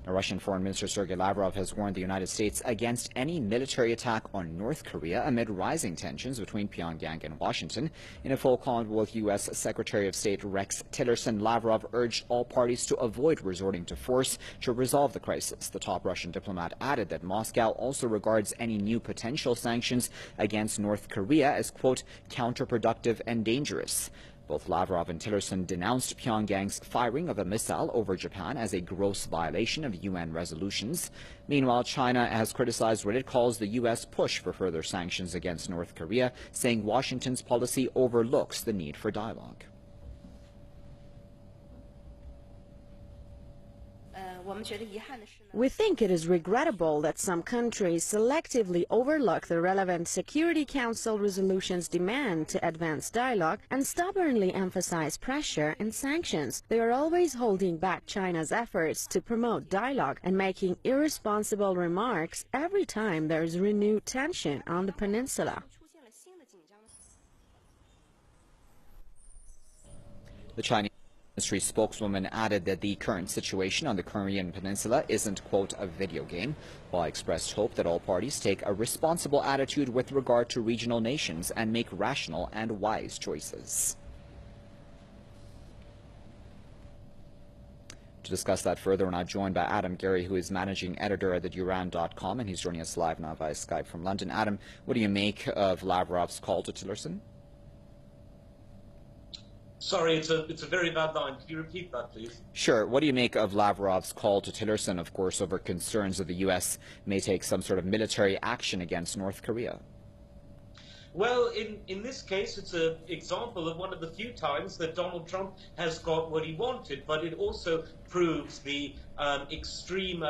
Now, Russian Foreign Minister Sergei Lavrov has warned the United States against any military attack on North Korea amid rising tensions between Pyongyang and Washington. In a phone call with U.S. Secretary of State Rex Tillerson, Lavrov urged all parties to avoid resorting to force to resolve the crisis. The top Russian diplomat added that Moscow also regards any new potential sanctions against North Korea as, quote, counterproductive and dangerous. Both Lavrov and Tillerson denounced Pyongyang's firing of a missile over Japan as a gross violation of UN resolutions. Meanwhile, China has criticized what it calls the U.S. push for further sanctions against North Korea, saying Washington's policy overlooks the need for dialogue. We think it is regrettable that some countries selectively overlook the relevant Security Council resolution's demand to advance dialogue and stubbornly emphasize pressure and sanctions. They are always holding back China's efforts to promote dialogue and making irresponsible remarks every time there is renewed tension on the peninsula. The Chinese Ministry spokeswoman added that the current situation on the Korean peninsula isn't, quote, a video game, while expressed hope that all parties take a responsible attitude with regard to regional nations and make rational and wise choices. To discuss that further, we're now joined by Adam Gary, who is managing editor at theduran.com, and he's joining us live now via Skype from London. Adam, what do you make of Lavrov's call to Tillerson? Sorry, it's a very bad line. Can you repeat that, please? Sure. What do you make of Lavrov's call to Tillerson, of course, over concerns that the U.S. may take some sort of military action against North Korea? Well, in this case, it's an example of one of the few times that Donald Trump has got what he wanted, but it also proves the extreme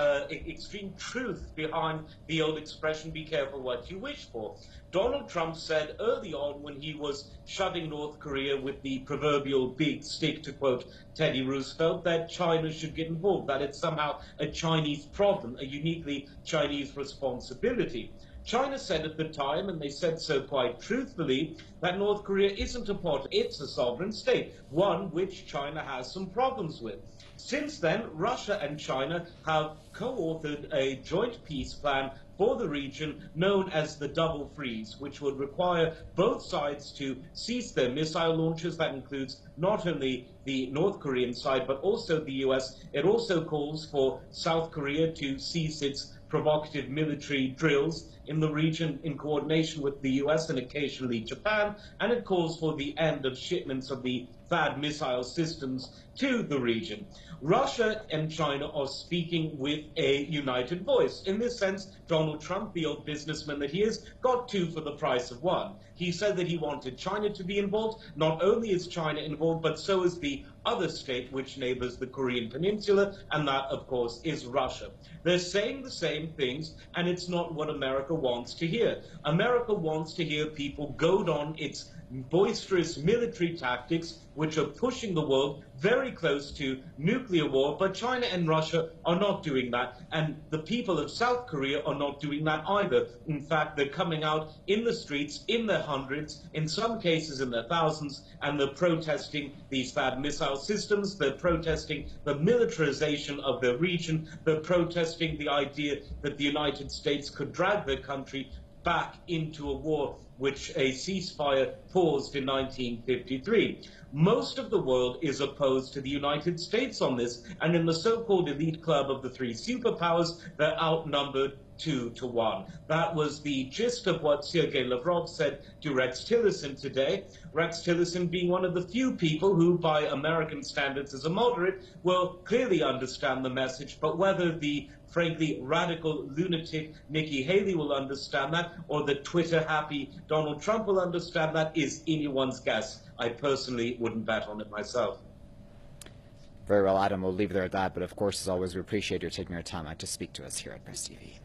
truth behind the old expression, be careful what you wish for. Donald Trump said early on, when he was shoving North Korea with the proverbial big stick, to quote Teddy Roosevelt, that China should get involved, that it's somehow a Chinese problem, a uniquely Chinese responsibility. China said at the time, and they said so quite truthfully, that North Korea isn't a part. It's a sovereign state, one which China has some problems with. Since then, Russia and China have co-authored a joint peace plan for the region known as the Double Freeze, which would require both sides to cease their missile launches. That includes not only the North Korean side, but also the US. It also calls for South Korea to cease its provocative military drills in the region in coordination with the US and occasionally Japan, and it calls for the end of shipments of the THAAD missile systems to the region. Russia and China are speaking with a united voice. In this sense, Donald Trump, the old businessman that he is, got two for the price of one. He said that he wanted China to be involved. Not only is China involved, but so is the other state which neighbors the Korean peninsula, and that, of course, is Russia. They're saying the same things, and it's not what America wants to hear. America wants to hear people goad on its boisterous military tactics, which are pushing the world very close to nuclear war, but China and Russia are not doing that, and the people of South Korea are not doing that either. In fact, they're coming out in the streets in their hundreds, in some cases in their thousands, and they're protesting these THAAD missile systems, they're protesting the militarization of their region, they're protesting the idea that the United States could drag their country back into a war which a ceasefire paused in 1953. Most of the world is opposed to the United States on this, and in the so-called elite club of the three superpowers, they're outnumbered 2-1. That was the gist of what Sergei Lavrov said to Rex Tillerson today. Rex Tillerson being one of the few people who, by American standards as a moderate, will clearly understand the message, but whether the frankly radical lunatic Nikki Haley will understand that, or the Twitter-happy Donald Trump will understand that, is anyone's guess. I personally wouldn't bet on it myself. Very well, Adam. We'll leave it there at that. But of course, as always, we appreciate your taking your time out to speak to us here at Press TV.